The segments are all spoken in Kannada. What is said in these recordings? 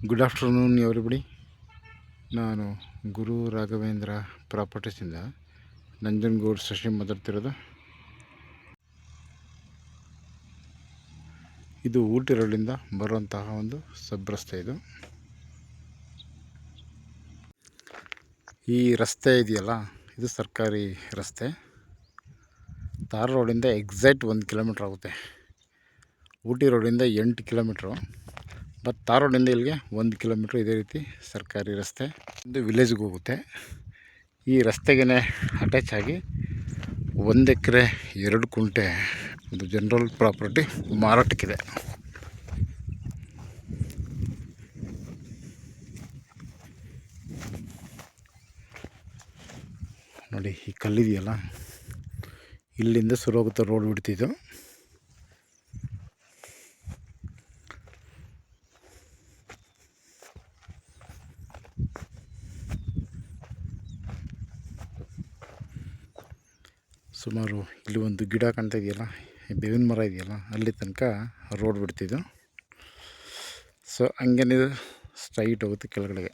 Good afternoon everybody. ನಾನು ಗುರು ರಾಘವೇಂದ್ರ ಪ್ರಾಪರ್ಟೀಸಿಂದ ನಂಜನಗೂಡು ಶಶಿ ಮಾತಾಡ್ತಿರೋದು. ಇದು ಊಟಿ ರೋಡಿಂದ ಬರುವಂತಹ ಒಂದು ಸಬ್ ರಸ್ತೆ. ಈ ರಸ್ತೆ ಇದೆಯಲ್ಲ, ಇದು ಸರ್ಕಾರಿ ರಸ್ತೆ. ತಾರ್ ರೋಡಿಂದ ಎಕ್ಸಾಕ್ಟ್ 1 ಕಿಲೋಮೀಟ್ರ್ ಆಗುತ್ತೆ. ಊಟಿ ರೋಡಿಂದ 8 ಕಿಲೋಮೀಟ್ರು, ಬಟ್ ತಾರ್ ರೋಡಿಂದ ಇಲ್ಲಿಗೆ 1 ಕಿಲೋಮೀಟ್ರ್. ಇದೇ ರೀತಿ ಸರ್ಕಾರಿ ರಸ್ತೆ ಒಂದು ವಿಲೇಜ್ಗೆ ಹೋಗುತ್ತೆ. ಈ ರಸ್ತೆಗೆ ಅಟ್ಯಾಚ್ ಆಗಿ 1 ಎಕರೆ 2 ಕುಂಟೆ ಒಂದು ಜನರಲ್ ಪ್ರಾಪರ್ಟಿ ಮಾರಾಟಕ್ಕಿದೆ. ನೋಡಿ, ಈ ಕಲ್ಲಿದೆಯಲ್ಲ, ಇಲ್ಲಿಂದ ಶುರು ಆಗುತ್ತೆ ರೋಡ್ ಬಿಡ್ತಿದ್ದು. ಸುಮಾರು ಇಲ್ಲಿ ಒಂದು ಗಿಡ ಕಾಣ್ತಾ ಇದೆಯಲ್ಲ, ಬೇವಿನ ಮರ ಇದೆಯಲ್ಲ, ಅಲ್ಲಿ ತನಕ ರೋಡ್ ಬಿಡ್ತಿದ್ದು. ಸೊ ಹಂಗೇನಿದೆ, ಸ್ಟ್ರೈಟ್ ಹೋಗುತ್ತೆ ಕೆಳಗಡೆಗೆ.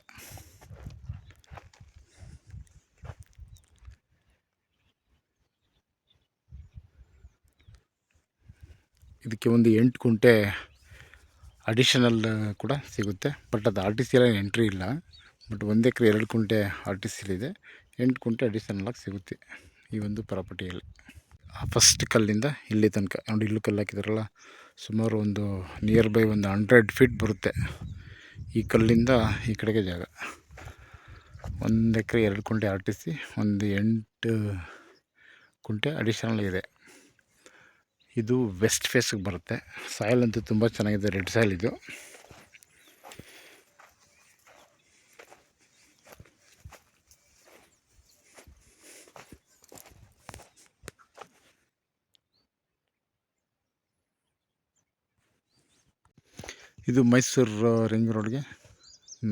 ಇದಕ್ಕೆ ಒಂದು 8 ಕುಂಟೆ ಅಡಿಷನಲ್ ಕೂಡ ಸಿಗುತ್ತೆ. ಬಟ್ ಅದು ಆರ್ ಟಿ ಸಿ ಎಲ್ಲ ಎಂಟ್ರಿ ಇಲ್ಲ. ಬಟ್ 1 ಎಕರೆ 2 ಕುಂಟೆ ಆರ್ ಟಿ ಸಿಲಿದೆ. 8 ಕುಂಟೆ ಅಡಿಷನಲಾಗಿ ಸಿಗುತ್ತೆ ಈ ಒಂದು ಪ್ರಾಪರ್ಟಿಯಲ್ಲಿ. ಫಸ್ಟ್ ಕಲ್ಲಿಂದ ಇಲ್ಲಿ ತನಕ ನೋಡಿ, ಇಲ್ಲೂ ಕಲ್ಲು ಹಾಕಿದಾರಲ್ಲ, ಸುಮಾರು ಒಂದು ನಿಯರ್ ಬೈ ಒಂದು 100 ಫೀಟ್ ಬರುತ್ತೆ. ಈ ಕಲ್ಲಿಂದ ಈ ಕಡೆಗೆ ಜಾಗ 1 ಎಕರೆ 2 ಕುಂಟೆ ಆರ್ ಟಿ ಸಿ, ಒಂದು 8 ಕುಂಟೆ ಅಡಿಷನಲ್ ಇದೆ. ಇದು ವೆಸ್ಟ್ ಫೇಸಿಗೆ ಬರುತ್ತೆ. ಸಾಯಿಲ್ ಅಂತೂ ತುಂಬ ಚೆನ್ನಾಗಿದೆ, ರೆಡ್ ಸಾಯಿಲ್ ಇದು. ಇದು ಮೈಸೂರು ರಿಂಗ್ ರೋಡ್ಗೆ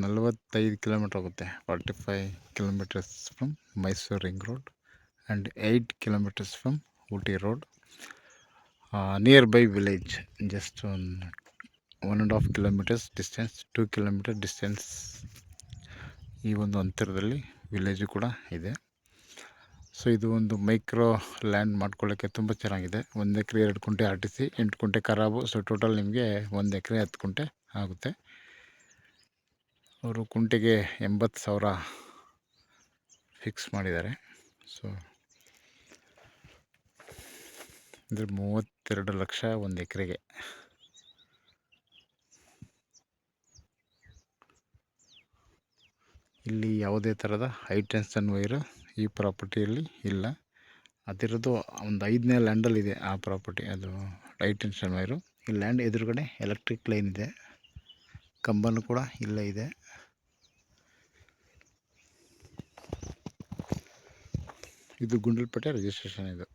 45 ಕಿಲೋಮೀಟ್ರ್ ಆಗುತ್ತೆ. 45 kilometres from Mysuru ring road and 8 kilometres from Ooty road. Nearby village, just 1.5 kilometres distance, 2 kilometre distance. ಈ ಒಂದು ಅಂತರದಲ್ಲಿ ವಿಲೇಜು ಕೂಡ ಇದೆ. ಸೊ ಇದು ಒಂದು ಮೈಕ್ರೋ ಲ್ಯಾಂಡ್ ಮಾಡ್ಕೊಳ್ಳೋಕ್ಕೆ ತುಂಬ ಚೆನ್ನಾಗಿದೆ. 1 ಎಕರೆ 2 ಕುಂಟೆ ಆರ್ ಟಿ ಸಿ, 8 ಕುಂಟೆ ಖರಾಬು. ಸೊ ಟೋಟಲ್ ನಿಮಗೆ 1 ಎಕರೆ 10 ಕುಂಟೆ ಆಗುತ್ತೆ. ಅವರು ಕುಂಟೆಗೆ 80,000 ಫಿಕ್ಸ್ ಮಾಡಿದ್ದಾರೆ. ಸೊ ಅಂದರೆ 32 ಲಕ್ಷ 1 ಎಕರೆಗೆ. ಇಲ್ಲಿ ಯಾವುದೇ ಥರದ ಹೈ ಟೆನ್ಷನ್ ವೈರು ಈ ಪ್ರಾಪರ್ಟಿಯಲ್ಲಿ ಇಲ್ಲ. ಅದಿರೋದು ಒಂದು 5ನೇ ಲ್ಯಾಂಡಲ್ಲಿದೆ ಆ ಪ್ರಾಪರ್ಟಿ, ಅದು ಹೈ ಟೆನ್ಷನ್ ವೈರು. ಈ ಲ್ಯಾಂಡ್ ಎದುರುಗಡೆ ಎಲೆಕ್ಟ್ರಿಕ್ ಲೈನ್ ಇದೆ, ಕಂಬನೂ ಕೂಡ ಇಲ್ಲೇ ಇದೆ. ಇದು ಗುಂಡಲಪೇಟೆ ರಿಜಿಸ್ಟ್ರೇಷನ್ ಇದು.